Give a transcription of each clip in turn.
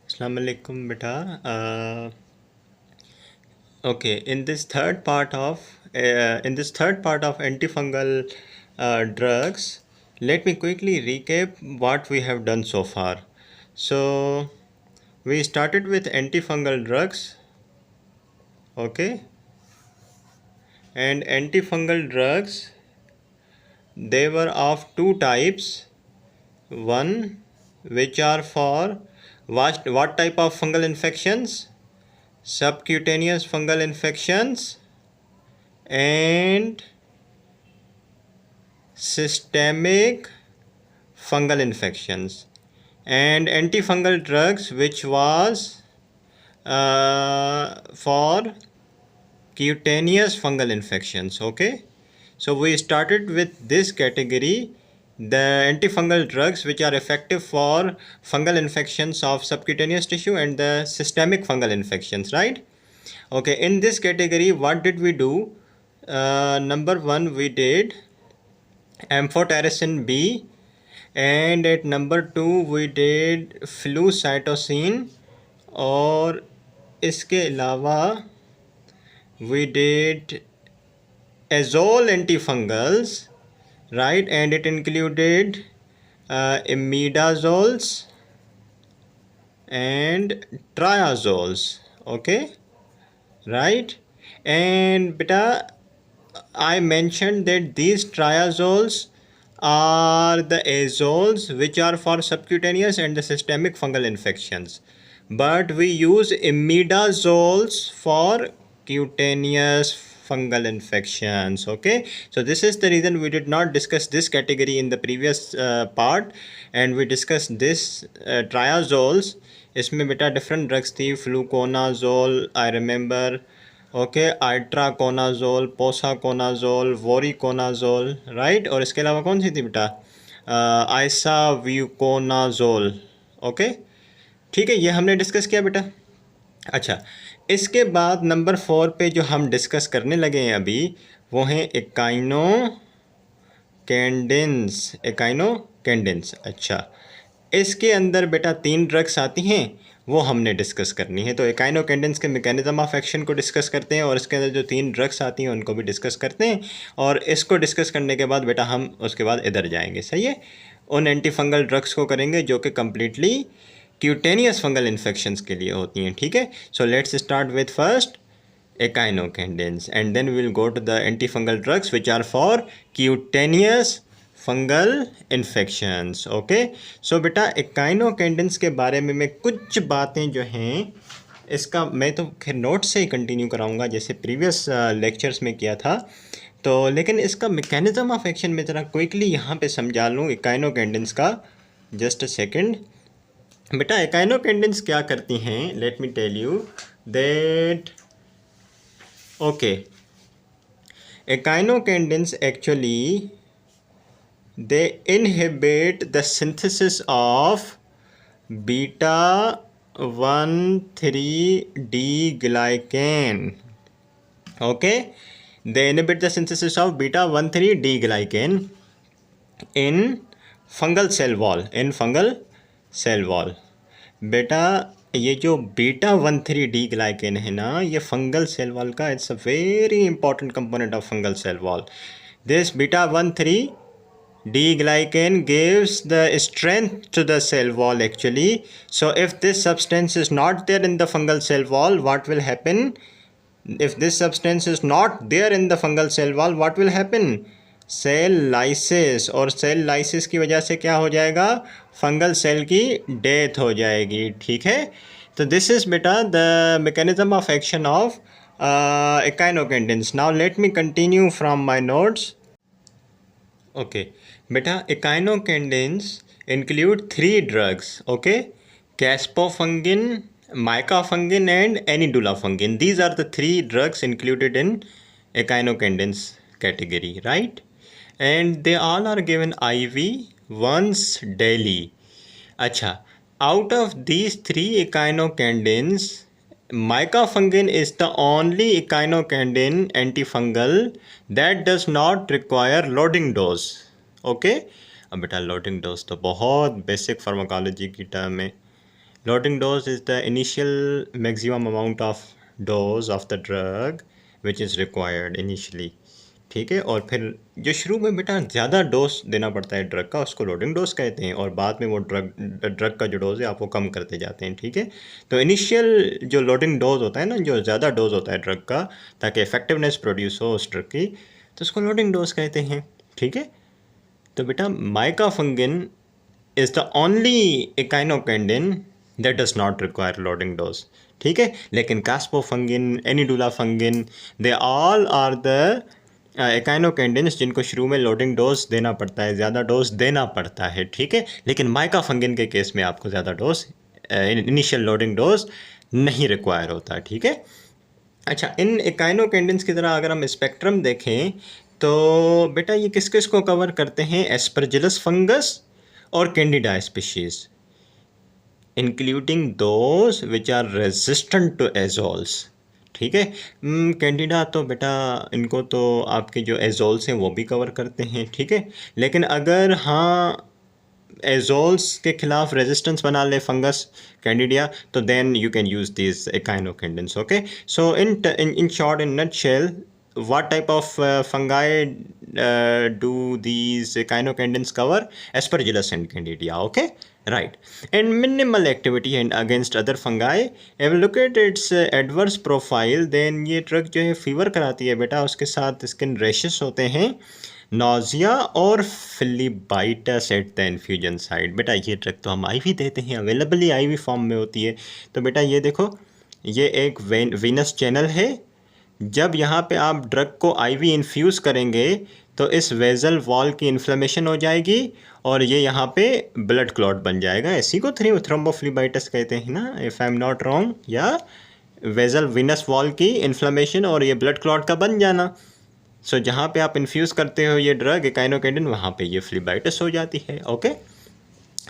Assalamu alaikum beta. Okay, in this third part of antifungal drugs, let me quickly recap what we have done so far. So we started with antifungal drugs, okay, and antifungal drugs, they were of two types. One, which are for what type of fungal infections? Subcutaneous fungal infections and systemic fungal infections, and antifungal drugs which was for cutaneous fungal infections. Okay, so we started with this category, the antifungal drugs which are effective for fungal infections of subcutaneous tissue and the systemic fungal infections, right? Okay, in this category what did we do? Number one, we did amphotericin B, and at number two we did flucytosine, और इसके अलावा we did azole antifungals, right, and it included imidazoles and triazoles. Okay, right, and beta, I mentioned that these triazoles are the azoles which are for subcutaneous and the systemic fungal infections, but we use imidazoles for cutaneous fungal infections. Okay, so this is the reason we did not discuss this category in the previous part, and we discussed this triazoles. इसमें बेटा different drugs थी, fluconazole I remember, okay, itraconazole, posaconazole, voriconazole, right, और इसके अलावा कौन सी थी बेटा? आइसाव्यूकोनाजोल। Okay, ठीक है, ये हमने डिस्कस किया बेटा। अच्छा, इसके बाद नंबर 4 पे जो हम डिस्कस करने लगे हैं अभी, वो हैं एकाइनो कैंडेंस। एकाइनो कैंडेंस, अच्छा, इसके अंदर बेटा 3 ड्रग्स आती हैं, वो हमने डिस्कस करनी है। तो एकाइनोकेंडेंस के मैकेनिज्म ऑफ एक्शन को डिस्कस करते हैं, और इसके अंदर जो 3 ड्रग्स आती हैं उनको भी डिस्कस करते हैं, और इसको डिस्कस करने के बाद बेटा हम उसके बाद इधर जाएंगे, सही है, उन एंटीफंगल ड्रग्स को करेंगे जो कि कम्प्लीटली क्यूटेनियस फंगल इन्फेक्शंस के लिए होती हैं। ठीक है, so let's start with first echinocandins, and then we will go to the antifungal drugs which are for cutaneous fungal infections. Okay, so बेटा एकाइनोकेंडेंस के बारे में मैं कुछ बातें जो हैं, इसका मैं तो खैर नोट से ही कंटिन्यू कराऊंगा जैसे प्रीवियस लेक्चर्स में किया था, तो लेकिन इसका मैकेनिज्म ऑफ एक्शन में ज़रा क्विकली यहाँ पे समझा लूँ एकाइनोकेंडेंस का। जस्ट अ सेकेंड बेटा, एकाइनोकेंडेंस क्या करती हैं, let me tell you that. Okay, echinocandins actually they inhibit the synthesis of beta 1,3-D-glycan. Okay, they inhibit the synthesis of beta 1,3-D-glycan in fungal cell wall. in fungal cell wall. बेटा ये जो beta 1,3-D glycan है ना, ये fungal cell wall का it's a very important component of fungal cell wall. This beta 1,3-D glycan gives the strength to the cell wall actually. So if this substance is not there in the fungal cell wall, what will happen? If this substance is not there in the fungal cell wall, what will happen? Cell lysis, और cell lysis की वजह से क्या हो जाएगा? Fungal cell की death हो जाएगी. ठीक है, तो दिस इज बेटा the mechanism of action of echinocandins. Now let me continue from my notes. Okay बेटा, echinocandins include 3 drugs. Okay, caspofungin, micafungin and enidulafungin. These are the 3 drugs included in echinocandins category, right? And they all are given IV once daily. Acha, out of these 3 echinocandins, micafungin is the only echinocandin antifungal that does not require loading dose. Okay, अब बेटा loading dose तो बहुत basic pharmacology की term है, Loading dose is the initial maximum amount of dose of the drug which is required initially. ठीक है, और फिर जो शुरू में बेटा ज़्यादा डोज देना पड़ता है ड्रग का, उसको लोडिंग डोज कहते हैं, और बाद में वो ड्रग का जो डोज है आप वो कम करते जाते हैं। ठीक है, तो इनिशियल जो लोडिंग डोज होता है ना, जो ज़्यादा डोज होता है ड्रग का, ताकि इफेक्टिवनेस प्रोड्यूस हो उस ड्रग की, तो उसको लोडिंग डोज कहते हैं। ठीक है, तो बेटा माइकाफंगिन is the only echinocandin that does not require loading dose. ठीक है, लेकिन caspofungin, enidulafungin, they all are the echinocandins जिनको शुरू में लोडिंग डोज देना पड़ता है, ज़्यादा डोज देना पड़ता है। ठीक है, लेकिन माइकाफंगिन के केस में आपको ज़्यादा डोज, इनिशियल लोडिंग डोज नहीं रिक्वायर होता। ठीक है, अच्छा, इन एकाइनोकेंडिन्स की तरह अगर हम स्पेक्ट्रम देखें तो बेटा ये किस किस को कवर करते हैं? एस्परजिलस फंगस और candida species, including those which are resistant to azoles. ठीक है, कैंडिडा तो बेटा इनको तो आपके जो एजोल्स हैं वो भी कवर करते हैं। ठीक है, लेकिन अगर हाँ एजोल्स के खिलाफ रेजिस्टेंस बना ले फंगस कैंडिडिया, तो then you can use this echinocandins. Okay, so in short, in nutshell, what type of fungi do these echinocandins cover? Aspergillus and Candida. Okay, right. And minimal activity and against other fungi. If we look at its adverse profile, then ये drug जो है fever कराती है बेटा, उसके साथ skin rashes होते हैं, नोजिया और फिलीबाइटस एट द इन्फ्यूजन साइट। बेटा ये ड्रग तो हम आईवी देते हैं, अवेलेबली आईवी फॉर्म में होती है। तो बेटा ये देखो, ये एक वीनस चैनल है। जब यहाँ पे आप ड्रग को आईवी इन्फ्यूज़ करेंगे तो इस वेजल वॉल की इन्फ्लेमेशन हो जाएगी और ये यहाँ पे ब्लड क्लॉट बन जाएगा। इसी को थ्रोम्बोफ्लीबाइटिस कहते हैं ना, if I am not wrong, या वेजल विनस वॉल की इन्फ्लेमेशन और ये ब्लड क्लॉट का बन जाना। सो जहाँ पे आप इन्फ्यूज़ करते हो ये ड्रग एकाइनोकेंडिन, वहाँ पे ये फ्लीबाइटिस हो जाती है। ओके,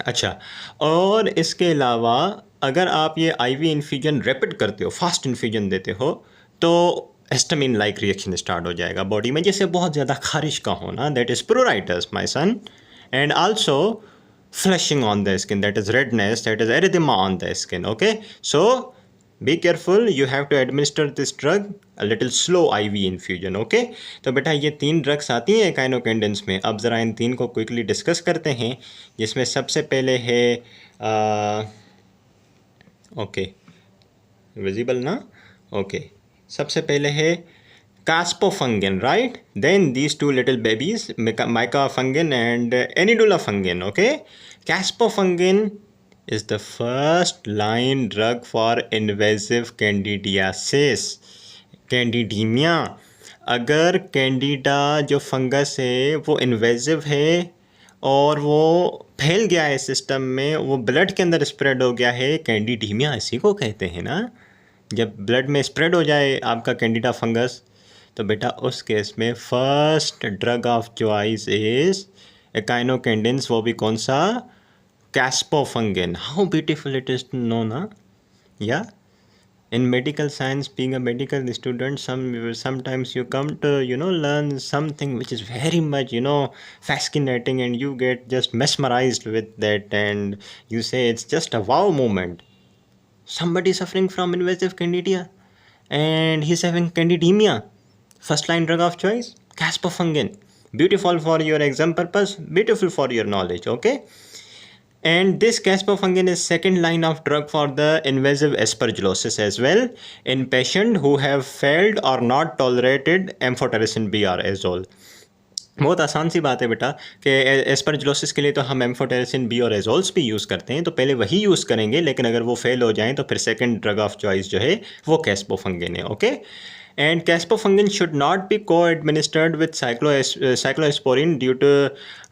अच्छा, और इसके अलावा अगर आप ये आईवी इन्फ्यूजन रैपिड करते हो, फास्ट इन्फ्यूजन देते हो, तो हिस्टामिन लाइक रिएक्शन स्टार्ट हो जाएगा बॉडी में, जैसे बहुत ज़्यादा खारिश का होना, that is pruritus my son, and also flushing on the skin, that is redness, that is erythema on the skin. Okay, so be careful, you have to administer this drug a little slow IV infusion. Okay, तो बेटा ये 3 drugs आती हैं एकाइनोकेंडिन्स में। अब ज़रा इन 3 को quickly discuss करते हैं, जिसमें सबसे पहले है ओके, विजिबल ना? ओके, सबसे पहले है caspofungin, right? Then these 2 little babies, micafungin and enidulafungin. Okay, caspofungin is the first line drug for invasive candidiasis, कैंडिडीमिया। अगर कैंडिडा जो फंगस है वो इन्वेजिव है और वो फैल गया है सिस्टम में, वो ब्लड के अंदर स्प्रेड हो गया है, कैंडिडीमिया इसी को कहते हैं ना। जब ब्लड में स्प्रेड हो जाए आपका कैंडिडा फंगस, तो बेटा उस केस में first drug of choice is echinocandins. वो भी कौन सा? Caspofungin. How beautiful it is to know ना, या in medical science, being a medical student, sometimes you come to learn something which is very much fascinating, and you get just mesmerized with that, and you say it's just a wow moment. Somebody suffering from invasive candida and he's having candidemia, first line drug of choice caspofungin. Beautiful for your exam purpose, beautiful for your knowledge. Okay, and this caspofungin is second line of drug for the invasive aspergillosis as well, in patient who have failed or not tolerated amphotericin B or azole. बहुत आसान सी बात है बेटा कि aspergillosis के लिए तो हम एम्फोटेरिसिन बी और एजोल्स भी यूज़ करते हैं, तो पहले वही यूज़ करेंगे, लेकिन अगर वो फेल हो जाएं तो फिर सेकंड ड्रग ऑफ चॉइस जो है वो कैस्पोफंगिन है। Okay, and caspofungin should not be co-administered with cyclosporin due to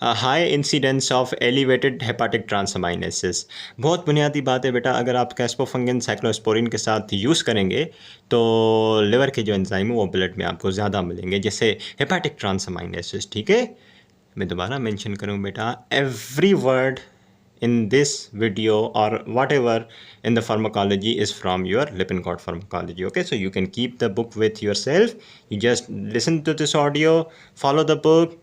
a high incidence of elevated hepatic transaminases. बहुत बुनियादी बात है बेटा, अगर आप कैस्पोफंगिन साइक्लोस्पोरिन के साथ यूज़ करेंगे तो लिवर के जो एंजाइम है वो ब्लड में आपको ज़्यादा मिलेंगे, जैसे हेपाटिक ट्रांसमाइनेसिस। ठीक है, मैं दोबारा मेंशन करूँ बेटा, every word in this video or whatever in the pharmacology is from your Lippincott pharmacology. Okay, so you can keep the book with yourself, you just listen to this audio, follow the book,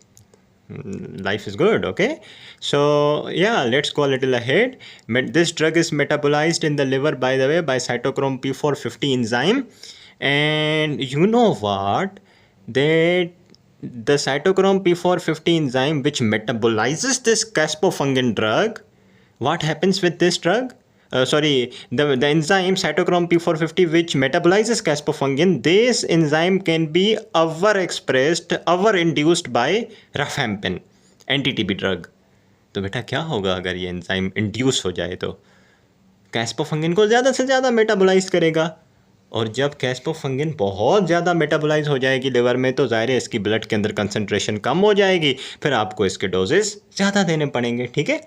Life is good. Okay, so yeah, let's go a little ahead. This drug is metabolized in the liver, by the way, by cytochrome P450 enzyme. And you know what, that the cytochrome P450 enzyme which metabolizes this caspofungin drug, what happens with this drug? The enzyme cytochrome P450 which metabolizes caspofungin, this enzyme can be overexpressed, overinduced by rifampin, anti-TB drug. तो बेटा क्या होगा अगर ये enzyme induce हो जाए? तो कैस्पोफंगिन को ज़्यादा से ज़्यादा मेटाबोलाइज करेगा, और जब कैस्पोफंगिन बहुत ज़्यादा मेटाबोलाइज हो जाएगी लिवर में, तो ज़ाहिर है इसकी ब्लड के अंदर कंसनट्रेशन कम हो जाएगी, फिर आपको इसके डोजेस ज़्यादा देने पड़ेंगे. ठीक है.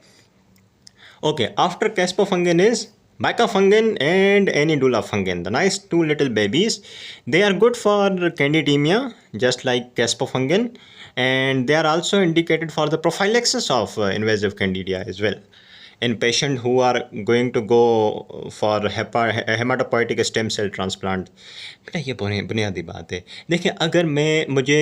Okay, after caspofungin is micafungin and anidulafungin, the nice two little babies. They are good for candidemia, just like caspofungin, and they are also indicated for the prophylaxis of invasive candida as well. In patients who are going to go for hematopoietic stem cell transplant. बेटा ये बुनियादी बात है. देखिए, अगर मुझे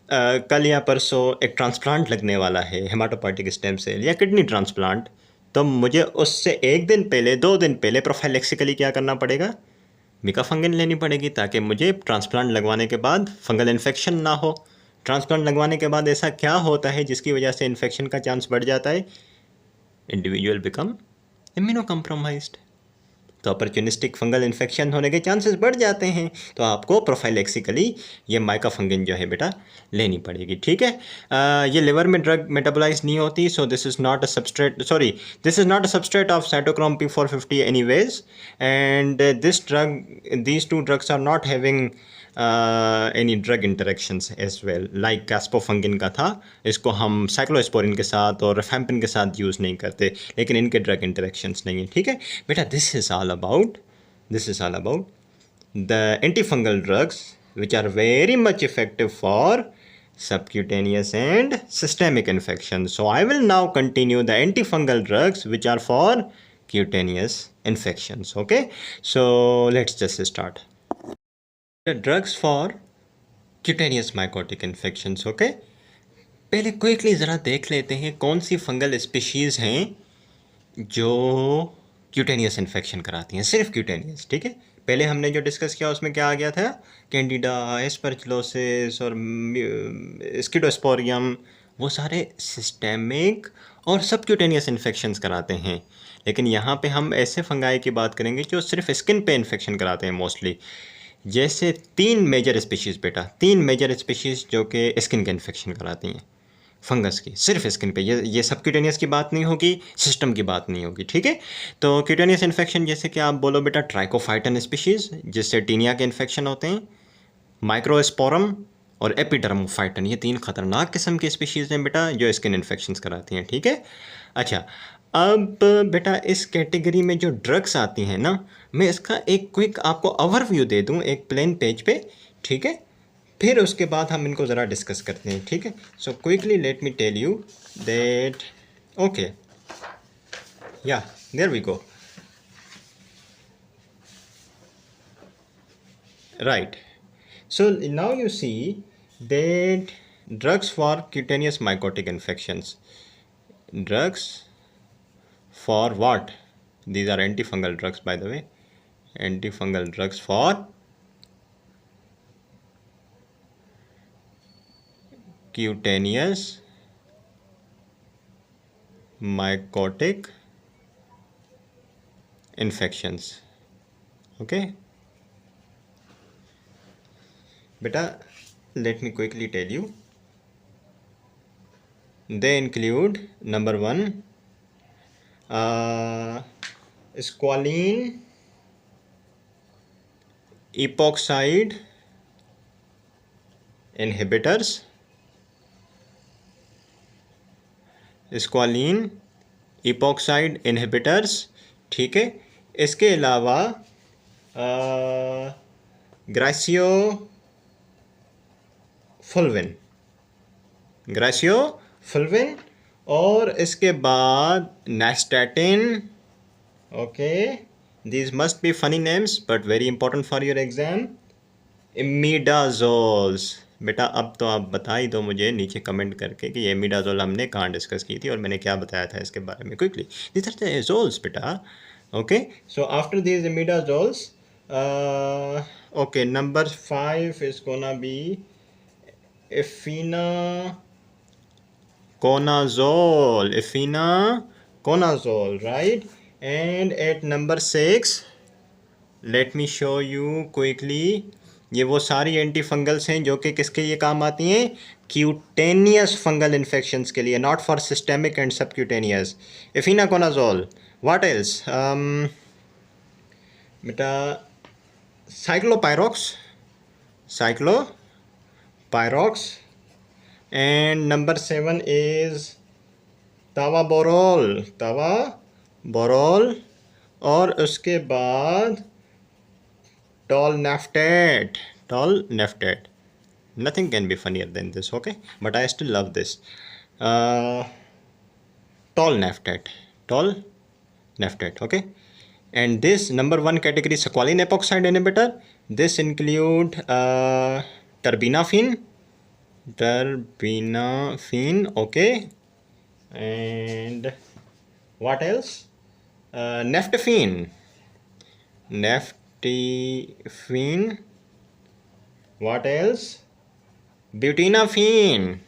कल या परसों एक ट्रांसप्लांट लगने वाला है, हेमाटोपोइटिक स्टेम सेल या किडनी ट्रांसप्लांट, तो मुझे उससे एक दिन पहले, 2 दिन पहले प्रोफाइलेक्सिकली क्या करना पड़ेगा? मिकाफंगिन लेनी पड़ेगी, ताकि मुझे ट्रांसप्लांट लगवाने के बाद फंगल इन्फेक्शन ना हो. ट्रांसप्लांट लगवाने के बाद ऐसा क्या होता है जिसकी वजह से इन्फेक्शन का चांस बढ़ जाता है? इंडिविजुअल बिकम इम्यूनो कम्प्रोमाइज्ड, तो अपॉर्चुनिस्टिक फंगल इन्फेक्शन होने के चांसेस बढ़ जाते हैं. तो आपको प्रोफाइलेक्सिकली ये माइकाफंगिन जो है बेटा लेनी पड़ेगी. ठीक है. ये लिवर में ड्रग मेटाबोलाइज नहीं होती, so this is not a substrate of cytochrome P450 anyways, and these two drugs are not having any drug interactions as well. Like caspofungin का था, इसको हम साइक्लोस्पोरिन के साथ और रिफैम्पिन के साथ यूज़ नहीं करते, लेकिन इनके ड्रग इंटरेक्शंस नहीं है. ठीक है बेटा. This is all about the antifungal drugs which are very much effective for subcutaneous and systemic infections. So I will now continue the antifungal drugs which are for cutaneous infections. Okay, so let's just start. The drugs for cutaneous mycotic infections. Okay, पहले quickly ज़रा देख लेते हैं कौन सी fungal species हैं जो cutaneous infection कराती हैं, सिर्फ क्यूटेनियस. ठीक है. पहले हमने जो डिस्कस किया उसमें क्या आ गया था? कैंडिडा, एस्परजिलोसिस और स्किडोस्पोरियम, वो सारे सिस्टेमिक और सबक्यूटेनियस इन्फेक्शंस कराते हैं. लेकिन यहाँ पे हम ऐसे फंगाई की बात करेंगे जो सिर्फ स्किन पे इन्फेक्शन कराते हैं मोस्टली. जैसे 3 मेजर स्पीशीज़ बेटा, 3 मेजर स्पीशीज़ जो कि स्किन के इन्फेक्शन कराती हैं फंगस की, सिर्फ स्किन पे. ये सब क्यूटेनियस की बात नहीं होगी, सिस्टम की बात नहीं होगी. ठीक है. तो क्यूटेनियस इन्फेक्शन जैसे कि आप बोलो बेटा ट्राइकोफाइटन स्पीशीज़, जिससे टीनिया के इन्फेक्शन होते हैं, माइक्रोस्पोरम और एपिडर्मोफाइटन, ये 3 खतरनाक किस्म की स्पीशीज़ हैं बेटा जो स्किन इन्फेक्शंस कराती हैं. ठीक है. अच्छा, अब बेटा इस कैटेगरी में जो ड्रग्स आती हैं ना, मैं इसका एक क्विक आपको ओवरव्यू दे दूं एक प्लेन पेज पे. ठीक है. फिर उसके बाद हम इनको ज़रा डिस्कस करते हैं. ठीक है. So quickly let me tell you that. Okay, yeah there we go. Right. So now you see that drugs for cutaneous mycotic infections. Drugs for what? These are antifungal drugs, by the way. Antifungal drugs for cutaneous mycotic infections. Okay. Beta, let me quickly tell you. They include number 1, squalene epoxide inhibitors. Squalene epoxide inhibitors. ठीक है. इसके अलावा griseofulvin और इसके बाद nystatin. Okay, these must be funny names but very important for your exam. Imidazoles. बेटा अब तो आप बता ही दो मुझे नीचे कमेंट करके कि ये इमिडाज़ोल हमने कहाँ डिस्कस की थी और मैंने क्या बताया था इसके बारे में quickly. These are the azoles बेटा. Okay, so after these imidazoles, okay, number 5 is gonna be efinaconazole, right? And at number 6, let me show you quickly. ये वो सारी एंटी फंगल्स हैं जो कि किसके लिए काम आती हैं, क्यूटेनियस फंगल इन्फेक्शंस के लिए, not for systemic and subcutaneous. Efinaconazole. What else बेटा, cyclopyrox, and number 7 is tavaborol, और उसके बाद tolnaftat. Nothing can be funnier than this, okay, but I still love this. Tolnaftat, okay. And this number 1 category, squalene epoxide inhibitor, this include terbinafine, okay, and what else? Neftafine, what else? Butinafine,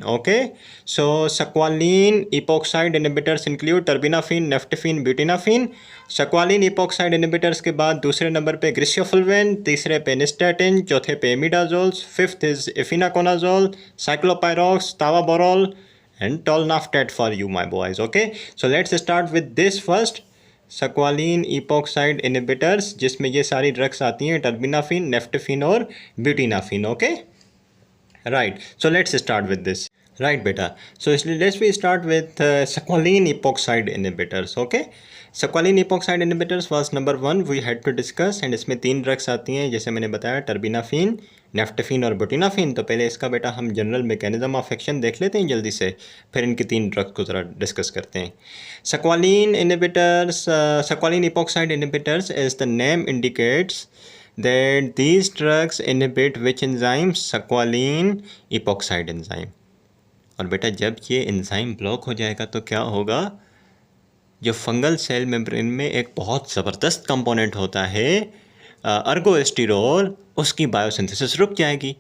okay. So squalene epoxide inhibitors include terbinafine, neftafine, butinafine. squalene epoxide inhibitors के बाद दूसरे number पे ग्रिशियोफुल्वेन, तीसरे पे nystatin, चौथे पे imidazole, fifth is efinaconazole, ciclopirox, tavaborole and tolnaftat for you my boys. Okay, so let's start with this first, squalene epoxide inhibitors, जिसमें ये सारी ड्रग्स आती हैं, टर्बिनाफिन, नेफ्टेफिन और butenafine. Okay, right, so let's start with this. Right beta, so let's we start with squalene epoxide inhibitors. Okay, squalene epoxide inhibitors was number 1 we had to discuss, and इसमें 3 drugs आती हैं जैसे मैंने बताया, terbinafine, naftifine और बुटिनाफिन. तो पहले इसका बेटा हम जनरल मैकेनिज्म ऑफ एक्शन देख लेते हैं जल्दी से, फिर इनकी 3 ड्रग्स को ज़रा डिस्कस करते हैं. squalene inhibitors, squalene epoxide inhibitors, as the name indicates that these drugs inhibit which enzyme? squalene epoxide enzyme. और बेटा जब ये एंजाइम ब्लॉक हो जाएगा तो क्या होगा, जो फंगल सेल मेम्ब्रेन में एक बहुत ज़बरदस्त कंपोनेंट होता है अर्गोस्टिरोल, उसकी बायोसिंथेसिस रुक जाएगी.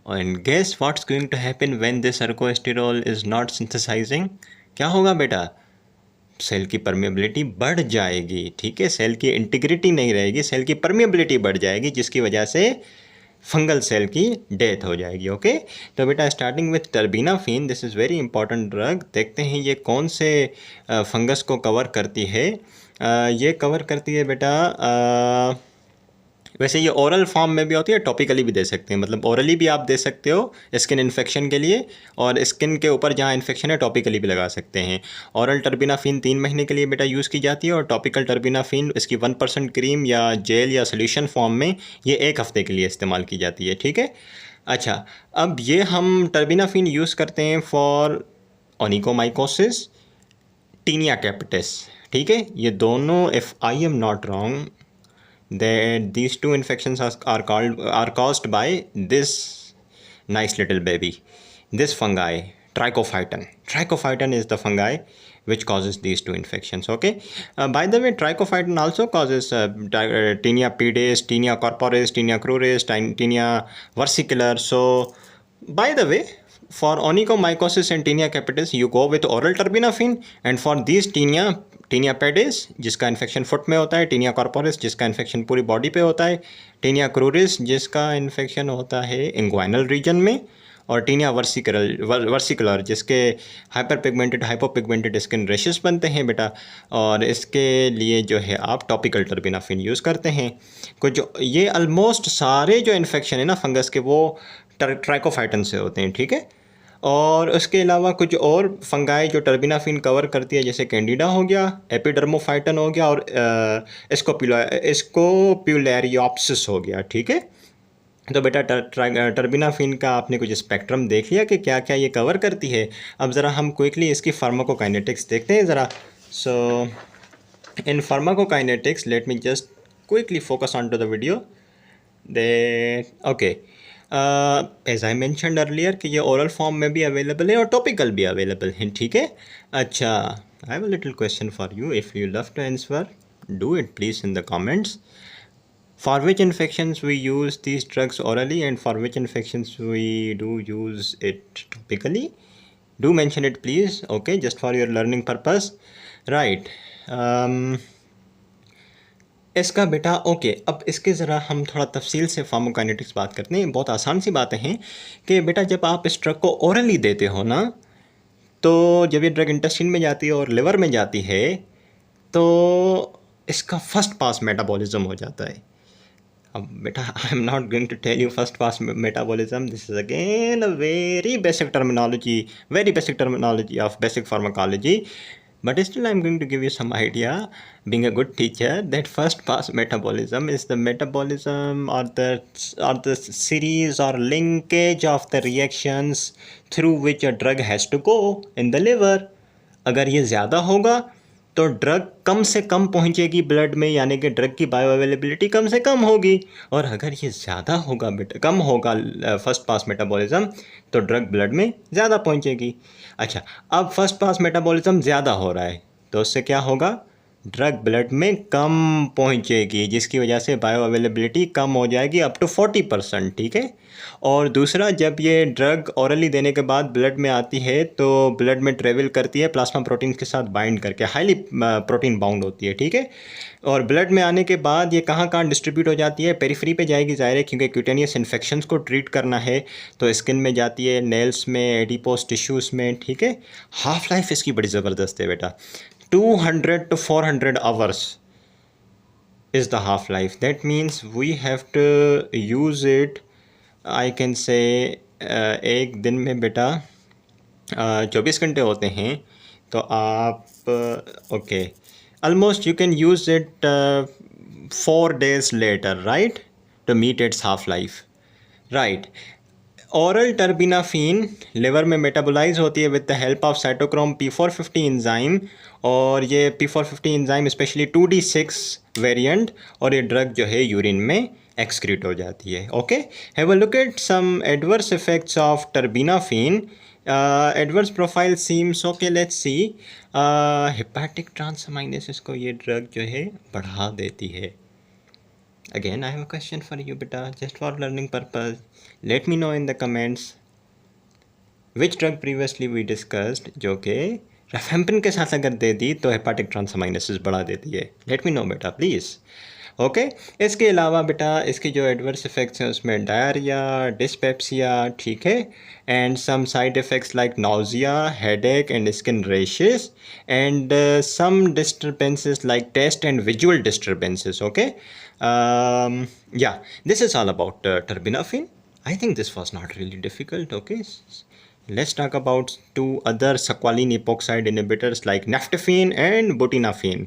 And guess what's going to happen when this ergosterol is not synthesizing? क्या होगा बेटा, सेल की परमेबिलिटी बढ़ जाएगी. ठीक है, सेल की इंटीग्रिटी नहीं रहेगी, सेल की परमेबिलिटी बढ़ जाएगी, जिसकी वजह से फंगल सेल की डेथ हो जाएगी. ओके, तो बेटा starting with terbinafine, this is very important drug. देखते हैं ये कौन से फंगस को कवर करती है. ये कवर करती है बेटा, वैसे ये ओरल फॉर्म में भी होती है, टॉपिकली भी दे सकते हैं, मतलब ओरली भी आप दे सकते हो स्किन इन्फेक्शन के लिए, और स्किन के ऊपर जहाँ इन्फेक्शन है टॉपिकली भी लगा सकते हैं. ओरल टर्बिनाफिन 3 महीने के लिए बेटा यूज़ की जाती है, और टॉपिकल टर्बिनाफिन इसकी 1% क्रीम या जेल या सोल्यूशन फॉर्म में ये 1 हफ्ते के लिए इस्तेमाल की जाती है. ठीक है, अच्छा, अब ये हम टर्बिनाफिन यूज़ करते हैं फॉर ओनिकोमाइकोसिस, टीनिया कैपिटिस. ठीक है, ये दोनों, if I am not wrong, that these 2 infections are caused by this nice little baby, this fungi, trichophyton is the fungi which causes these 2 infections. Okay, by the way, trichophyton also causes Taenia pedis, Taenia corporis, Taenia cruris, Taenia versicolor. So by the way, for onychomycosis and Taenia capitis you go with oral terbinafine, and for these tinea pedis जिसका infection foot में होता है, taenia corporis जिसका infection पूरी body पे होता है, taenia cruris जिसका इन्फेक्शन होता है इंग्वाइनल रीजन में, और टीनिया वर्सिकुलर जिसके hyper pigmented hypopigmented skin rashes बनते हैं बेटा. और इसके लिए जो है आप टॉपिकल टर्बिनाफिन यूज़ करते हैं. कुछ ये ऑलमोस्ट सारे जो इन्फेक्शन है ना फंगस के, वो ट्राइकोफाइटन से होते हैं. ठीक है, और उसके अलावा कुछ और फंगाई जो टर्बिनाफिन कवर करती है, जैसे कैंडिडा हो गया, एपिडर्मोफाइटन हो गया, और स्कोप्युलेरियोप्सिस हो गया. ठीक है, तो बेटा टर्बिनाफिन का आपने कुछ स्पेक्ट्रम देख लिया कि क्या क्या ये कवर करती है. अब ज़रा हम क्विकली इसकी फार्माकोकाइनेटिक्स देखते हैं ज़रा. So in pharmacokinetics let me just quickly focus on to the video. Okay, as I mentioned earlier कि ये ओरल फॉर्म में भी अवेलेबल है और टॉपिकल भी अवेलेबल है, ठीक है। अच्छा, I have a little question for you, if you love to answer do it please in the comments. For which infections we use these drugs orally and for which infections we do use it topically? Do mention it please, okay, just for your learning purpose. Right. इसका बेटा okay, अब इसके ज़रा हम थोड़ा तफसील से pharmacokinetics बात करते हैं. बहुत आसान सी बातें हैं कि बेटा जब आप इस ड्रग को ओरली देते हो ना, तो जब ये ड्रग इंटेस्टाइन में जाती है और लिवर में जाती है तो इसका फर्स्ट पास मेटाबॉलिज्म हो जाता है. अब बेटा I am not going to tell you first pass metabolism, this is again a very basic terminology of basic pharmacology, but still I'm going to give you some idea, being a good teacher, that first pass metabolism is the metabolism or the series or linkage of the reactions through which a drug has to go in the liver. अगर ये ज़्यादा होगा तो drug कम से कम पहुंचेगी blood में, यानी कि ड्रग की बायो अवेलेबिलिटी कम से कम होगी. और अगर ये ज़्यादा होगा बेटा, कम होगा फर्स्ट पास मेटाबॉलिज्म, तो ड्रग ब्लड में ज़्यादा पहुंचेगी. अच्छा, अब फर्स्ट पास मेटाबॉलिज्म ज़्यादा हो रहा है तो उससे क्या होगा, ड्रग ब्लड में कम पहुंचेगी, जिसकी वजह से बायो अवेलेबिलिटी कम हो जाएगी अप टू 40%, ठीक है. और दूसरा, जब ये ड्रग ऑरली देने के बाद ब्लड में आती है तो ब्लड में ट्रेवल करती है प्लाज्मा प्रोटीन के साथ बाइंड करके, हाईली प्रोटीन बाउंड होती है, ठीक है. और ब्लड में आने के बाद ये कहाँ कहाँ डिस्ट्रीब्यूट हो जाती है, पेरिफेरी पे जाएगी ज़ाहिर है, क्योंकि क्यूटेनियस इन्फेक्शंस को ट्रीट करना है तो स्किन में जाती है, नेल्स में, एडिपोस टिश्यूज़ में, ठीक है. हाफ लाइफ इसकी बड़ी ज़बरदस्त है बेटा, 200 to 400 hours is the half life. That means we have to use it, I can say, एक दिन में बेटा 24 घंटे होते हैं तो आप okay almost you can use it 4 days later, right, to meet its half life, right. Oral terbinafine liver में मेटाबोलाइज होती है with the help of cytochrome P450 enzyme, और ये P450 enzyme specially 2D6 variant, और ये drug जो है urine में एक्सक्रीट हो जाती है. Okay, have a look at some adverse effects of terbinafine. Adverse profile seems okay, let's see. Hepatic transaminases को ये ड्रग जो है बढ़ा देती है. Again, I have a question for you, beta, just for learning purpose. Let me know in the comments which drug previously we discussed जो कि रेफेम्पिन के साथ अगर दे दी तो हेपाटिक ट्रांसअमाइनेसिस बढ़ा देती है. लेट मी नो बेटा प्लीज़. ओके, इसके अलावा बेटा इसके जो एडवर्स इफेक्ट्स हैं उसमें डायरिया, डिस्पेप्सिया, ठीक है, and some side effects like nausea, headache and skin rashes, and some disturbances like taste and visual disturbances. Okay, yeah, this is all about terbinafine. I think this was not really difficult. Okay, let's talk about two other squalene epoxide inhibitors like naphthafine and butinafine.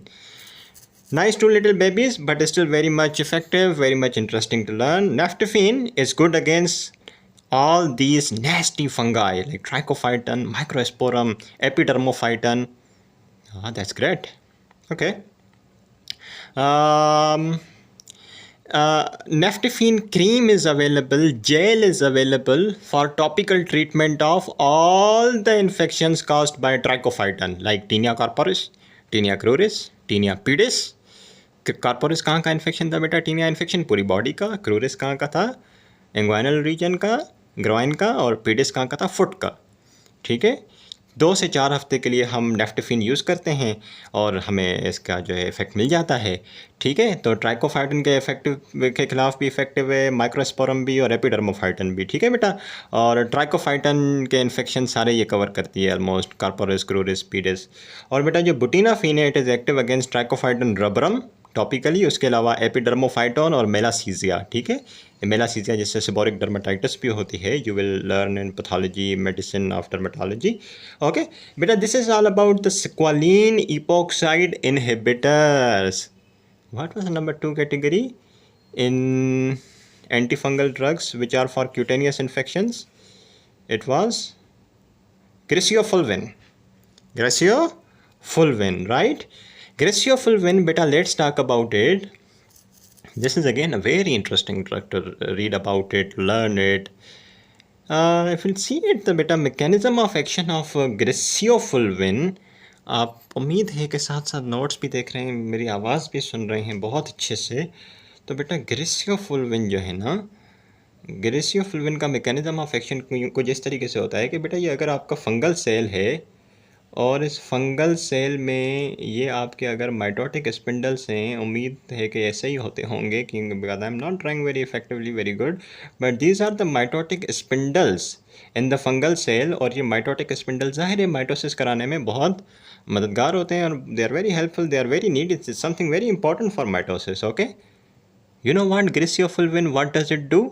Nice two little babies, but still very much effective, very much interesting to learn. Naphthafine is good against all these nasty fungi like trichophyton, microsporum, epidermophyton. That's great. Okay. Naphthafine cream is available, gel is available for topical treatment of all the infections caused by trichophyton like Taenia corporis, Taenia cruris, Taenia pedis. कार्पोरिस कहाँ का infection था बेटा, taenia infection पूरी body का, cruris कहाँ का था, inguinal reason का, ग्रोइन का, और पीडिस कहाँ का था, फुट का, ठीक है. 2 से 4 हफ्ते के लिए हम नाफ्थेफिन यूज़ करते हैं और हमें इसका जो है इफ़ेक्ट मिल जाता है, ठीक है. तो ट्राइकोफाइटन के इफेक्टिव के खिलाफ भी इफेक्टिव है, माइक्रोस्पोरम भी और एपिडर्मोफाइटन भी, ठीक है बेटा. और ट्राइकोफाइटन के इन्फेक्शन सारे ये कवर करती है ऑलमोस्ट, कार्पोरिस, क्रूरिस, पीडिस. और बेटा जो बुटीनाफिन है, it is active against trichophyton rubrum topically, उसके अलावा एपिडर्मोफाइटोन और मेलासीजिया, ठीक है. मेलासीजिया जिससे सेबोरिक डर्माटाइटिस भी होती है, you will learn in pathology medicine of dermatology. Okay बेटा, this is all about the squalene epoxide inhibitors. What was number 2 category in antifungal drugs which are for cutaneous infections? It was griseofulvin. Griseofulvin, right? Griseofulvin, beta, let's talk about it. This is again a very interesting drug to read about it, learn it. If we'll see it, the beta mechanism of action of ग्रेसियोफुल्विन, आप उम्मीद है कि साथ साथ notes भी देख रहे हैं, मेरी आवाज़ भी सुन रहे हैं बहुत अच्छे से। तो बेटा ग्रेसियोफुल्विन जो है ना, ग्रेसियोफुल्विन का मैकेनिज्म ऑफ एक्शन कुछ इस तरीके से होता है कि बेटा ये अगर आपका फंगल सेल है और इस फंगल सेल में ये आपके अगर माइटोटिक स्पिंडल्स हैं, उम्मीद है कि ऐसे ही होते होंगे कि because I am not drawing very effectively very good, but these are the mitotic spindles in the fungal cell. और ये माइटोटिक स्पिंडल ज़ाहिर है माइटोसिस कराने में बहुत मददगार होते हैं और they are very helpful, they are very need, it's something very important for mitosis. Okay, you know what griseofulvin, what does it do?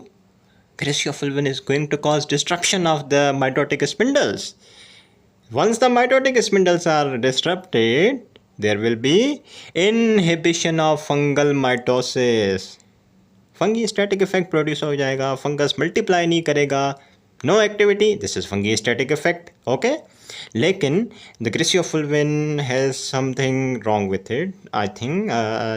Graciofulvin is going to cause disruption of the mitotic spindles. Once the mitotic spindles are disrupted, there will be inhibition of fungal mitosis. Fungistatic effect produce हो जाएगा, fungus multiply नहीं करेगा, no activity, this is fungistatic effect. Okay, लेकिन the griseofulvin has something wrong with it, I think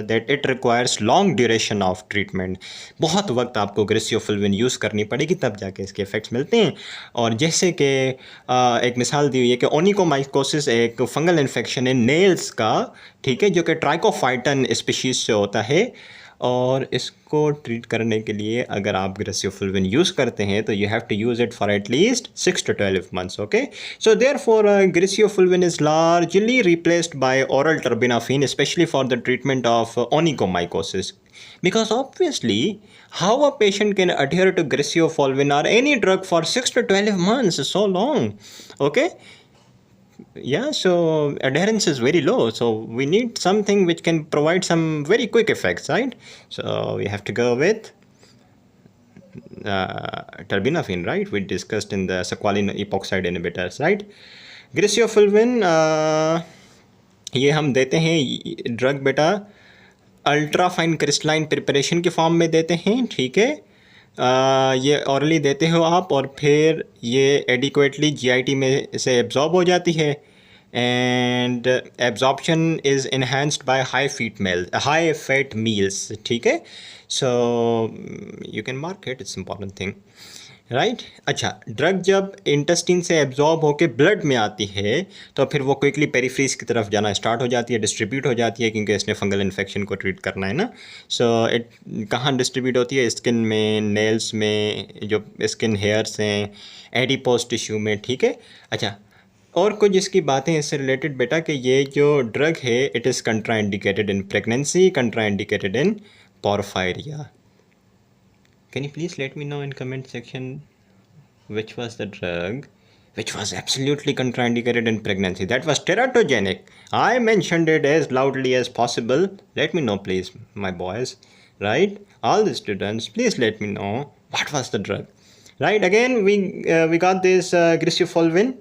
that it requires long duration of treatment. बहुत वक्त आपको ग्रेसियोफुल्विन use करनी पड़ेगी तब जाके इसके इफेक्ट्स मिलते हैं। और जैसे कि एक मिसाल दी हुई है कि ओनिकोमाइकोसिस एक फंगल इन्फेक्शन है नेल्स का, ठीक है, जो कि ट्राइकोफाइटन स्पीशीज़ से होता है, और इसको ट्रीट करने के लिए अगर आप ग्रेसियोफुल्विन यूज़ करते हैं तो you have to use it for at least 6 to 12 months. Okay, so therefore griseofulvin is largely replaced by oral terbinafine, especially for the treatment of onychomycosis. Because obviously, how a patient can adhere to griseofulvin or any drug for 6 to 12 months is so long. Okay, yeah, so adherence is very low, so we need something which can provide some very quick effects, right? So we have to go with terbinafine, right? We discussed in the squalene epoxide inhibitors, right? ग्रेसियोफुल्विन ये हम देते हैं drug बेटा ultra fine crystalline preparation के form में देते हैं, ठीक है। ये ऑरली देते हो आप और फिर ये एडिक्वेटली जीआईटी में से एब्जॉर्ब हो जाती है, and absorption is enhanced by high fat meals, ठीक है। So you can mark it, it's important thing, right. अच्छा, ड्रग जब इंटेस्टिन से एब्जॉर्ब होकर ब्लड में आती है तो फिर वो क्विकली पेरिफ्रीज की तरफ जाना स्टार्ट हो जाती है, डिस्ट्रीब्यूट हो जाती है, क्योंकि इसने फंगल इन्फेक्शन को ट्रीट करना है ना। सो इट कहाँ डिस्ट्रीब्यूट होती है? स्किन में, नेल्स में, जो स्किन हेयर्स हैं, एडिपोज टिश्यू में, ठीक है। अच्छा, और कुछ इसकी बातें इससे रिलेटेड बेटा कि ये जो ड्रग है it is contraindicated in pregnancy, contraindicated in porphyria. Can you please let me know in comment section which was the drug which was absolutely contraindicated in pregnancy? That was teratogenic. I mentioned it as loudly as possible. Let me know please, my boys, right? All the students, please let me know what was the drug, right? Again, we got this griseofulvin.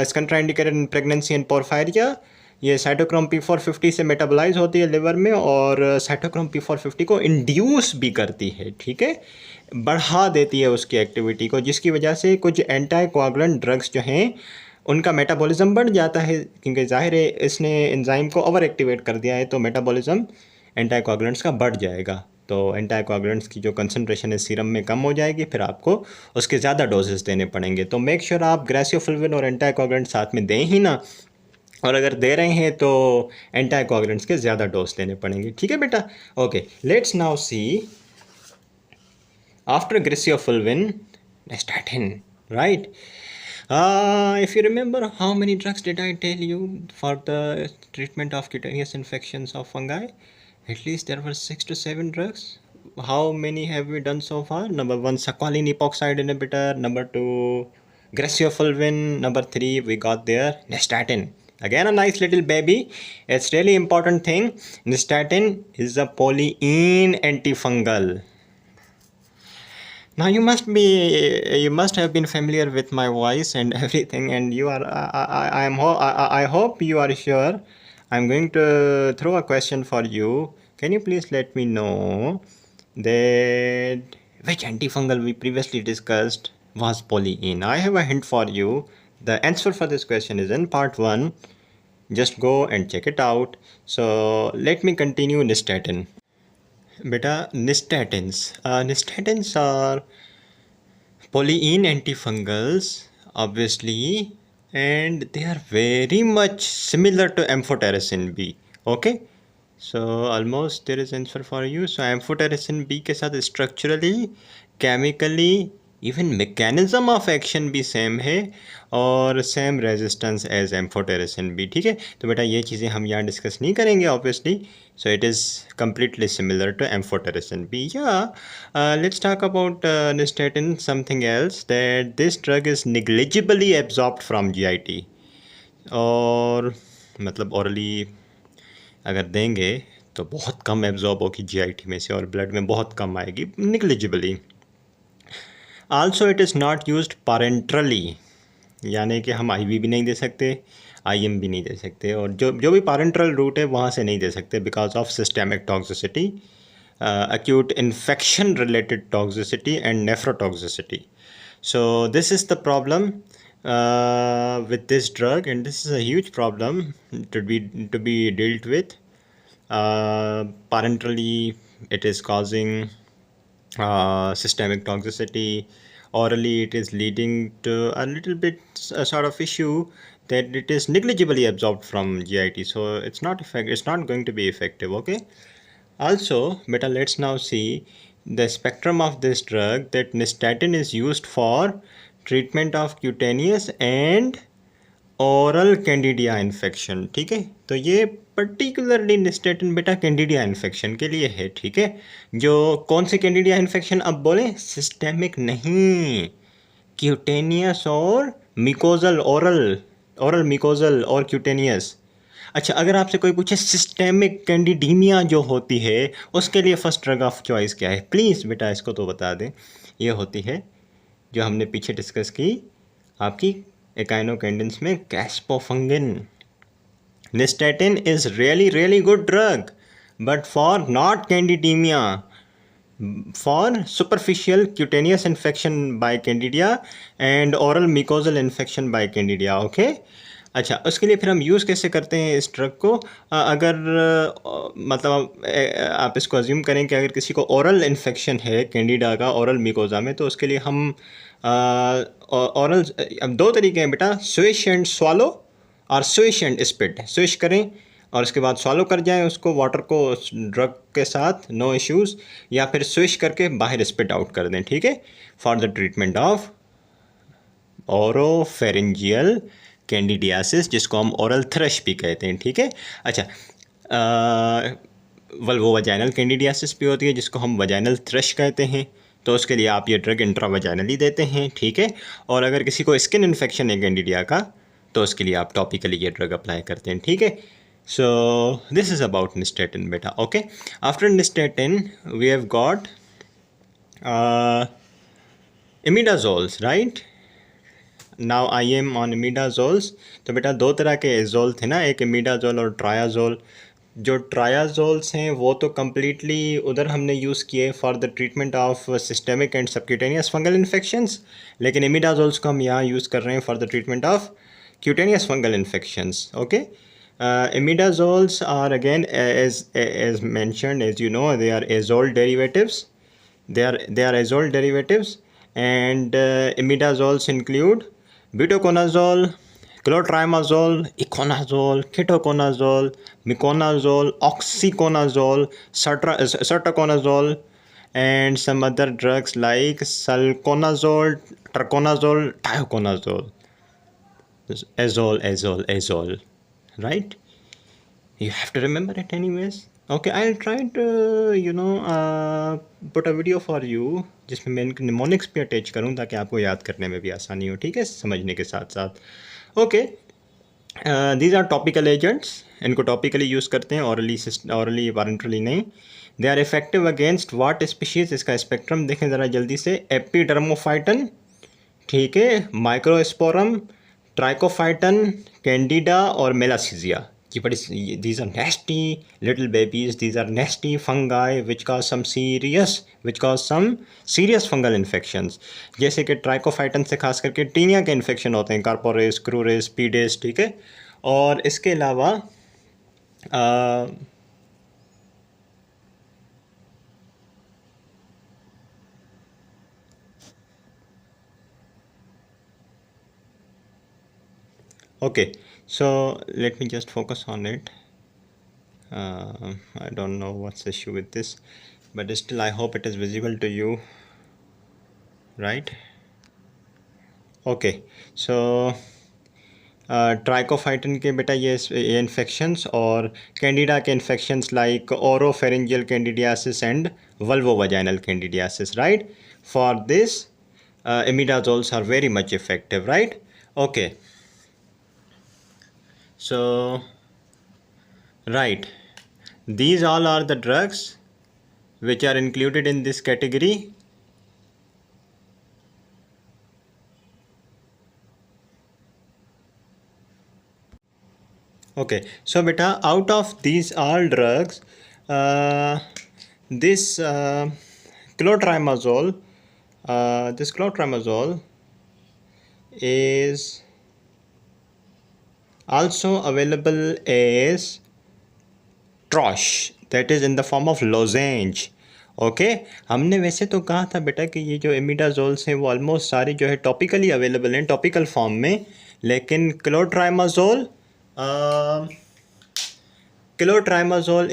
It's contraindicated in pregnancy and porphyria. ये cytochrome P450 से metabolise होती है liver में और cytochrome P450 को induce भी करती है, ठीक है, बढ़ा देती है उसकी एक्टिविटी को, जिसकी वजह से कुछ एंटी कोआगुलेंट ड्रग्स जो हैं उनका मेटाबॉलिज्म बढ़ जाता है, क्योंकि जाहिर है इसने एंजाइम को ओवर एक्टिवेट कर दिया है, तो मेटाबॉलिज्म एंटी कोआगुलेंट्स का बढ़ जाएगा, तो एंटी कोआगुलेंट्स की जो कंसनट्रेशन है सीरम में कम हो जाएगी, फिर आपको उसके ज़्यादा डोजेस देने पड़ेंगे। तो मेक श्योर आप ग्रेसियोफुल्विन और एंटी कोआगुलेंट साथ में दें ही ना, और अगर दे रहे हैं तो एंटी कोआगुलेंट्स के ज़्यादा डोज देने पड़ेंगे, ठीक है बेटा। Okay, let's now see after griseofulvin statin, right? If you remember, how many drugs did I tell you for the treatment of cutaneous infections of fungi? At least there were 6 to 7 drugs. How many have we done so far? Number 1, squalene epoxide inhibitor. Number 2, graciofulvin. Number 3, we got there nystatin. Again, a nice little baby. It's really important thing. Nystatin is a polyene antifungal. Now you must have been familiar with my voice and everything, and you are. I hope you are sure. I'm going to throw a question for you. Can you please let me know that which antifungal we previously discussed was polyene? I have a hint for you. The answer for this question is in part 1. Just go and check it out. So let me continue nystatin. बेटा nystatins are polyene antifungals obviously, and they are very much similar to amphotericin B. Okay, so almost there is answer for you. So amphotericin B के साथ structurally, chemically, even mechanism of action भी same है और same resistance as amphotericin भी, ठीक है। तो बेटा ये चीज़ें हम यहाँ डिस्कस नहीं करेंगे obviously, so it is completely similar to amphotericin B. Yeah let's talk about nystatin something else, that this drug is negligibly absorbed from GIT, और मतलब ओरली अगर देंगे तो बहुत कम एब्जॉर्ब होगी जीआईटी में से और ब्लड में बहुत कम आएगी, negligibly. Also it is not used parenterally, यानी कि हम आईवी भी नहीं दे सकते, आईएम भी नहीं दे सकते, और जो भी पैरेंट्रल रूट है वहाँ से नहीं दे सकते because of systemic toxicity, acute infection related toxicity and nephrotoxicity. So this is the problem with this drug, and this is a huge problem to be dealt with. Parenterally it is causing systemic toxicity. Orally it is leading to a little bit sort of issue that it is negligibly absorbed from GIT, so it's not going to be effective. Okay, also beta, let's now see the spectrum of this drug. That nystatin is used for treatment of cutaneous and oral candida infection, ठीक है। तो ये particularly nystatin बेटा कैंडिडिया infection के लिए है, ठीक है। जो कौन से कैंडिडिया इन्फेक्शन अब बोले, सिस्टेमिक नहीं, क्यूटेनियस और मिकोजल, ओरल मिकोजल और क्यूटेनियस। अच्छा, अगर आपसे कोई पूछे सिस्टेमिक कैंडिडीमिया जो होती है उसके लिए फर्स्ट ड्रग ऑफ चॉइस क्या है, प्लीज़ बेटा इसको तो बता दें। ये होती है जो हमने पीछे डिस्कस की आपकी एकाइनोकेंडेंस में, कैस्पोफंगिन। nystatin is really good drug, but for not candidemia, for superficial cutaneous infection by candida and oral mucosal infection by candida. Okay, अच्छा, उसके लिए फिर हम यूज़ कैसे करते हैं इस ड्रग को? अगर मतलब आप इसको अज्यूम करें कि अगर किसी को ओरल इन्फेक्शन है कैंडिडा का ओरल मिकोजा में, तो उसके लिए हम ओरल, अब दो तरीके हैं बेटा, स्विश एंड स्वालो और स्विश एंड स्पिट। स्विश करें और उसके बाद स्वालो कर जाएं उसको, वाटर को ड्रग के साथ, नो इश्यूज़, या फिर स्विश करके बाहर स्पिट आउट कर दें, ठीक है, for the treatment of oropharyngeal candidiasis, जिसको हम ओरल थ्रश भी कहते हैं, ठीक है। अच्छा, वो वजाइनल कैंडिडियासिस भी होती है जिसको हम वजाइनल थ्रश कहते हैं, तो उसके लिए आप ये ड्रग इंट्रावजाइनली देते हैं, ठीक है। और अगर किसी को स्किन इन्फेक्शन है कैंडिडिया का, तो उसके लिए आप टॉपिकली ये ड्रग अप्लाई करते हैं, ठीक है। So this is about nystatin बेटा। Okay, after nystatin we have got imidazoles, right. Now I am on imidazoles. तो बेटा दो तरह के एजोल थे ना, एक इमिडाजोल और ट्रायाजोल। जो ट्रायाजोल्स हैं वो तो कम्प्लीटली उधर हमने यूज़ किए for the treatment of systemic and subcutaneous fungal infections, लेकिन इमिडाजोल्स को हम यहाँ यूज़ कर रहे हैं for the treatment of cutaneous fungal infections. Okay, imidazoles are again, as mentioned, as you know, they are azole derivatives. They are azole derivatives, and imidazoles include butaconazole, clotrimazole, iconazole, ketoconazole, miconazole, oxyconazole, sertaconazole, and some other drugs like sulconazole, traconazole, thioconazole. Azole, right? You have to remember it anyways. Okay, I'll try to put a video for you जिसमें मैं इनके mnemonics भी attach करूँ ताकि आपको याद करने में भी आसानी हो, ठीक है, समझने के साथ साथ। Okay, these are topical agents, इनको टॉपिकली यूज़ करते हैं, ऑरली पैरेंट्रली नहीं। They are effective against what species, इसका स्पेक्ट्रम देखें ज़रा जल्दी से, एपिडर्मोफाइटन, ठीक है, माइक्रोस्पोरम, ट्राइकोफाइटन, कैंडिडा और मेलासीजिया। ये बड़ी, these are nasty little babies, these are nasty fungi which cause some serious fungal infections, जैसे कि ट्राइकोफाइटन से खास करके टीनिया के इन्फेक्शन होते हैं, कार्पोरेस, क्रूरेस, पीडेस, ठीक है। और इसके अलावा Okay, so let me just focus on it. I don't know what's the issue with this, but still I hope it is visible to you, right? Okay, so trichophyton के बेटा ये इन्फेक्शंस और कैंडिडा के infections like oropharyngeal candidiasis and vulvovaginal candidiasis, right? For this imidazoles are very much effective, right? Okay, so right, these all are the drugs which are included in this category. Okay, so beta, out of these all drugs, this clotrimazole, is also available as trosh, that is in the form of lozenge. Okay, हमने वैसे तो कहा था बेटा कि ये जो इमिडाजोल्स हैं वो ऑलमोस्ट सारी जो है टॉपिकली अवेलेबल हैं, टॉपिकल फॉर्म में, लेकिन clotrimazole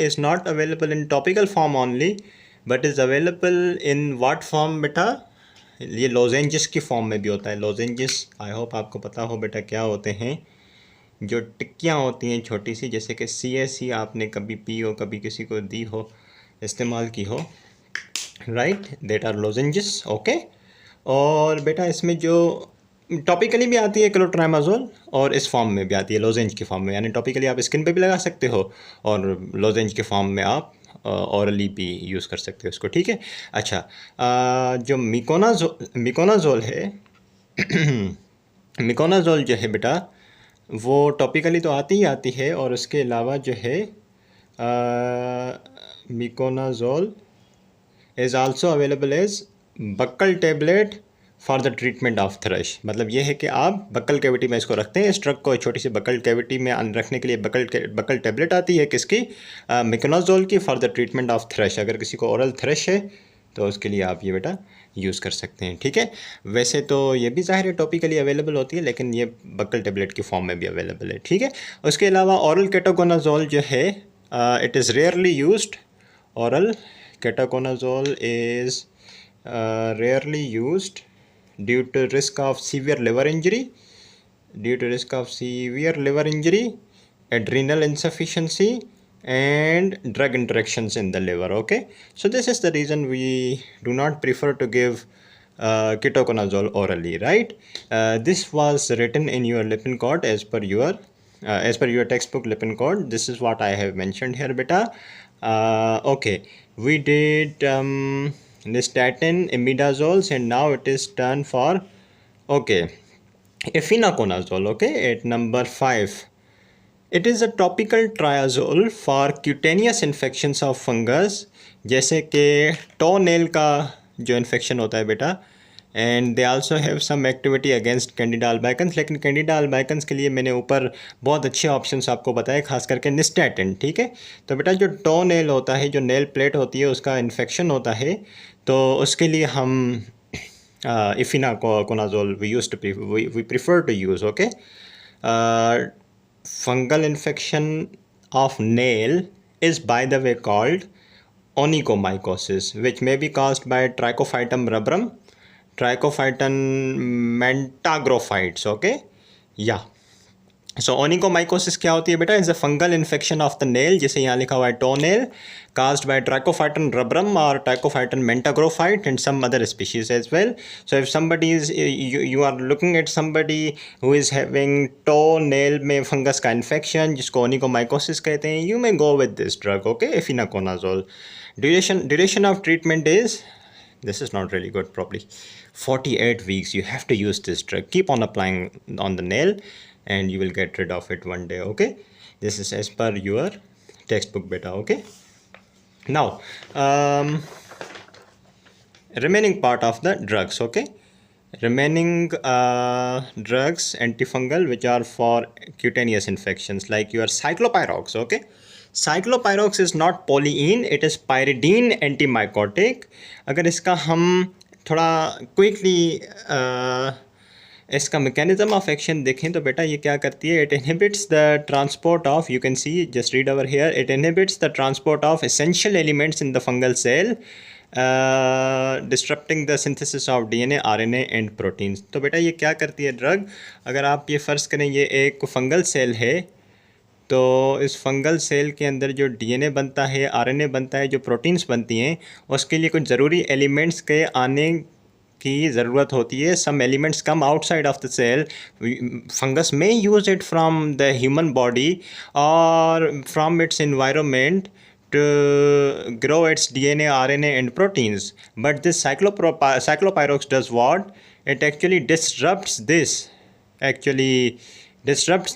is not available in topical form only, but is available in what form बेटा? ये लोजेंजिस की फॉर्म में भी होता है. लोजेंजिस आई होप आपको पता हो बेटा क्या होते हैं. जो टिक्कियाँ होती हैं छोटी सी, जैसे कि CSC आपने कभी पी हो, कभी किसी को दी हो, इस्तेमाल की हो, right? That are lozenges. Okay, और बेटा इसमें जो टॉपिकली भी आती है क्लोट्राइमाजोल, और इस फॉर्म में भी आती है लोजेंज की फॉर्म में, यानी टॉपिकली आप स्किन पे भी लगा सकते हो और लोजेंज के फॉर्म में आप औरली भी यूज़ कर सकते हो इसको, ठीक है? अच्छा, जो मिकोनाजोल है मिकोनाजोल जो है बेटा वो टॉपिकली तो आती ही आती है, और उसके अलावा जो है miconazole is also available as buccal tablet for the treatment of thrush. मतलब ये है कि आप बक्कल कैविटी में इसको रखते हैं, इस ड्रग को छोटी सी बक्कल कैविटी में रखने के लिए बक्कल टेबलेट आती है किसकी? मिकोनाजोल की, for the treatment of thrust. अगर किसी को ओरल थ्रश है तो उसके लिए आप ये बेटा यूज़ कर सकते हैं, ठीक है? वैसे तो ये भी ज़ाहिर है टॉपिकली अवेलेबल होती है, लेकिन ये बक्कल टेबलेट की फॉर्म में भी अवेलेबल है, ठीक है? उसके अलावा ओरल केटोकोनाजोल जो है, it is rarely used. Oral ketoconazole is rarely used due to risk of severe liver injury, adrenal insufficiency, and drug interactions in the liver. Okay, so this is the reason we do not prefer to give ketoconazole orally, right? This was written in your Lippincott as per your textbook Lippincott. This is what I have mentioned here, beta. Okay, we did nystatin, imidazoles, and now it is done for, okay, efinaconazole. Okay, at number 5, it is a topical triazole for cutaneous infections of fungus, जैसे कि टोनेल का जो infection होता है बेटा, and they also have some activity against candida albicans. लेकिन candida अल्बाइकन्स के लिए मैंने ऊपर बहुत अच्छे ऑप्शंस आपको बताए, खास करके निस्टैटिन, ठीक है? तो बेटा जो टो नेल होता है, जो नेल प्लेट होती है, उसका इन्फेक्शन होता है, तो उसके लिए हम efinaconazole we prefer to use. Okay, fungal infection of nail is by the way called onychomycosis, which may be caused by Trichophytum rubrum, Trichophyton mentagrophytes. Okay, yeah. So onychomycosis क्या होती है बेटा? Is a fungal infection of the nail, जैसे यहाँ लिखा हुआ है toe nail, caused by Trichophyton rubrum or Trichophyton mentagrophyte and some other species as well. So if somebody is you are looking at somebody who is having toe nail में fungus का infection, जिसको onychomycosis कहते हैं, you may go with this drug. Okay, efinaconazole. Duration of treatment is, this is not really good, probably 48 weeks. You have to use this drug. Keep on applying on the nail and you will get rid of it one day. Okay, this is as per your textbook beta. Okay, now remaining part of the drugs. Okay, remaining drugs antifungal which are for cutaneous infections, like your cyclopyrox. Okay, cyclopyrox is not polyene, it is pyridine antimycotic. अगर इसका हम थोड़ा quickly इसका mechanism of action देखें तो बेटा ये क्या करती है, it inhibits the transport of, you can see just read over here, it inhibits the transport of essential elements in the fungal cell, disrupting the synthesis of DNA, RNA and proteins. तो बेटा ये क्या करती है drug, अगर आप ये फ़र्ज़ करें ये एक फंगल सेल है, तो इस फंगल सेल के अंदर जो डीएनए बनता है, आरएनए बनता है, जो प्रोटीन्स बनती हैं, उसके लिए कुछ ज़रूरी एलिमेंट्स के आने की ज़रूरत होती है। Some elements come outside of the cell, fungus में use it from the human body और from its environment to grow its DNA, RNA and proteins. But this cyclopyrox does what? It actually disrupts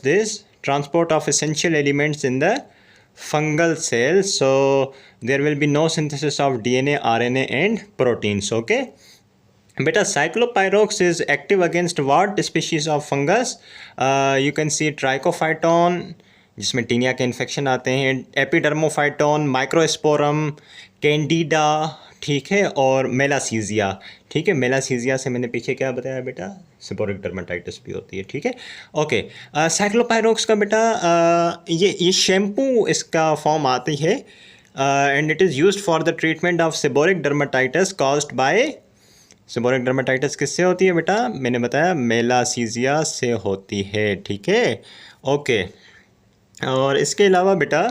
this transport of essential elements in the fungal cell. So there will be no synthesis of DNA, RNA and proteins. Okay. Beta, cyclopyrox is active against what species of fungus? You can see Trichophyton, जिसमें taenia के infection आते हैं, Epidermophyton, microsporum, Candida, ठीक है, और मेलासीजिया। ठीक है, मेलासीजिया से मैंने पीछे क्या बताया बेटा, सेबोरिक डर्माटाइटिस भी होती है। ठीक है, ओके। साइक्लोपायरोक्स का बेटा ये शैम्पू इसका फॉर्म आती है, and it is used for the treatment of seborrheic dermatitis caused by, seborrheic dermatitis किससे होती है बेटा, मैंने बताया मेलासीजिया से होती है। ठीक है, ओके। और इसके अलावा बेटा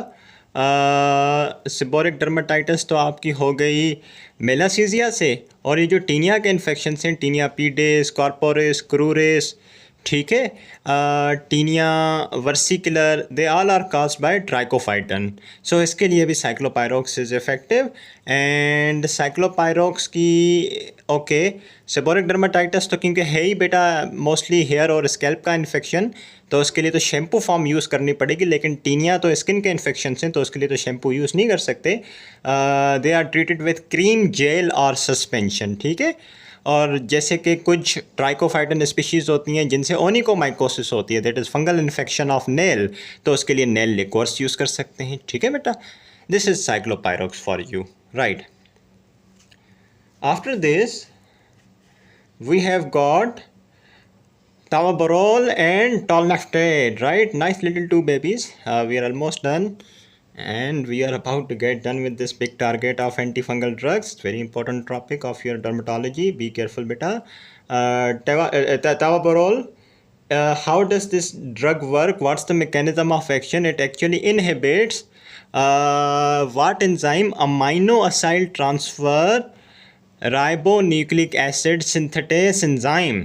सेबोरिक डर्माटाइटिस तो आपकी हो गई मेलासीजिया से, और ये जो टीनिया के इन्फेक्शन हैं, टीनिया पीडेस, कॉर्पोरिस, क्रूरिस, ठीक है, tinea versicolor, they all are caused by trichophyton. So इसके लिए भी ciclopirox is effective. And ciclopirox की, ओके, सेबोरिक डर्माटाइटिस तो क्योंकि है ही बेटा मोस्टली हेयर और स्कैल्प का इन्फेक्शन, तो उसके लिए तो शैम्पू फॉर्म यूज़ करनी पड़ेगी, लेकिन टीनिया तो स्किन के इन्फेक्शन हैं, तो उसके लिए तो शैम्पू यूज़ नहीं कर सकते। They are treated with cream, gel और सस्पेंशन। ठीक है, और जैसे कि कुछ ट्राइकोफाइटन स्पीशीज़ होती हैं जिनसे ओनिकोमाइकोसिस होती है, that is fungal infection of nail, तो उसके लिए नेल लिक्वर्स यूज़ कर सकते हैं। ठीक है बेटा, this is ciclopirox for you, right. After this we have got tavaborole and tolnaftate, right? Nice little two babies. We are almost done, and we are about to get done with this big target of antifungal drugs. Very important topic of your dermatology. Be careful beta. Tavaborole, how does this drug work? What's the mechanism of action? It actually inhibits what enzyme? Amino acyl transfer ribonucleic acid synthetase enzyme,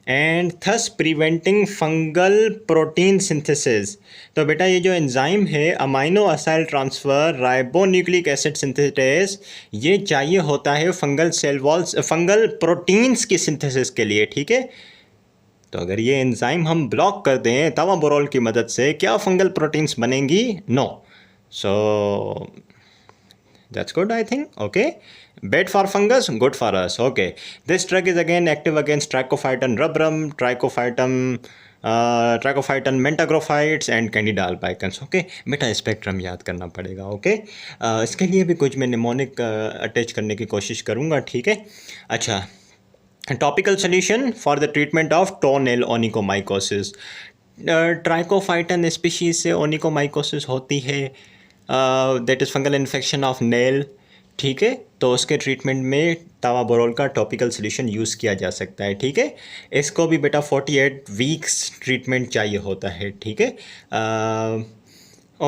and thus preventing fungal protein synthesis. तो बेटा ये जो enzyme है amino acyl transfer ribonucleic acid synthetase, ये चाहिए होता है fungal cell walls, fungal proteins की सिंथेसिस के लिए। ठीक है, तो अगर ये एंजाइम हम ब्लॉक कर दें तवाबोरोल की मदद से, क्या फंगल प्रोटीन्स बनेंगी? No. So that's good, I think. Okay, bad for fungus, good for us. Okay, this drug is again active against Trichophyton rubrum, Trichophyton mentagrophytes and Candida albicans. Okay बेटा, spectrum याद करना पड़ेगा। Okay, इसके लिए भी कुछ मैं निमोनिक अटैच करने की कोशिश करूँगा। ठीक है, अच्छा, topical solution for the treatment of टोनेल onychomycosis. Trichophyton species से ओनिकोमाइकोसिस होती है, that is fungal infection of nail. ठीक है, तो उसके ट्रीटमेंट में तवाबोरोल का टॉपिकल सोल्यूशन यूज़ किया जा सकता है। ठीक है, इसको भी बेटा 48 वीक्स ट्रीटमेंट चाहिए होता है। ठीक है,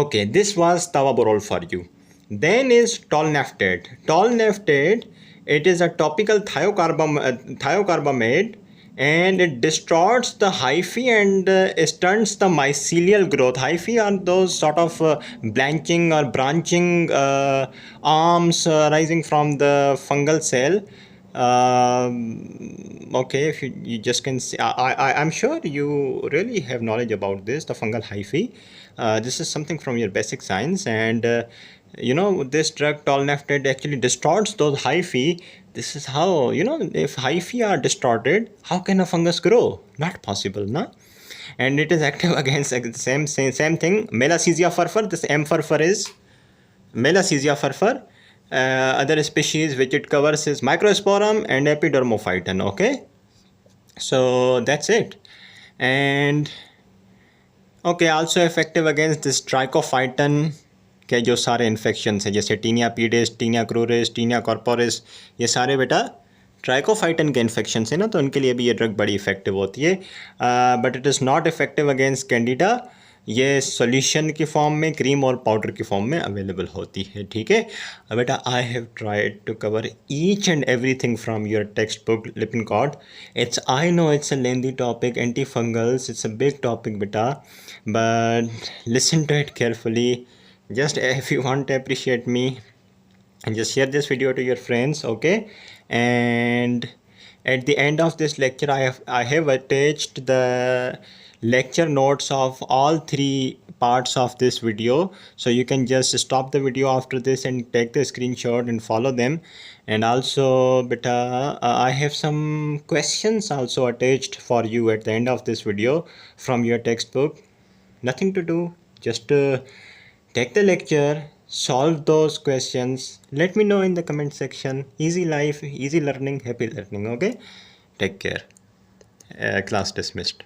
okay, this was tavaborole for you. Then is tolnaftate. Tolnaftate, it is a topical thiocarbamate, and it distorts the hyphae and stunts the mycelial growth. Hyphae are those sort of branching arms rising from the fungal cell. Okay, if you just can see, I'm sure you really have knowledge about this, the fungal hyphae. This is something from your basic science, and you know, this drug tolnaftate actually distorts those hyphae. This is how, you know, if hyphae are distorted, how can a fungus grow? Not possible, na? And it is active against the same thing, Malassezia furfur. This M. furfur is Malassezia furfur. Other species which it covers is Microsporum and Epidermophyton. Okay, So that's it. And okay also effective against this trichophyton के जो सारे infections हैं जैसे tinea pedis, tinea cruris, tinea corporis, ये सारे बेटा trichophyton के infections हैं ना, तो उनके लिए भी ये ड्रग बड़ी इफेक्टिव होती है. But it is not effective against candida. ये सॉल्यूशन की फॉर्म में, क्रीम और पाउडर की फॉर्म में अवेलेबल होती है. ठीक है बेटा, I have tried to cover each and everything from your text book Lippincott. It's I know it's a lengthy topic, anti fungals, it's a big topic बेटा, but listen to it carefully. Just if you want to appreciate me, and just share this video to your friends, okay? And at the end of this lecture, I have attached the lecture notes of all three parts of this video, so you can just stop the video after this and take the screenshot and follow them. And also beta, I have some questions also attached for you at the end of this video from your textbook. Nothing to do, just take the lecture, solve those questions, let me know in the comment section. Easy life, easy learning, happy learning. Okay, take care. Class dismissed.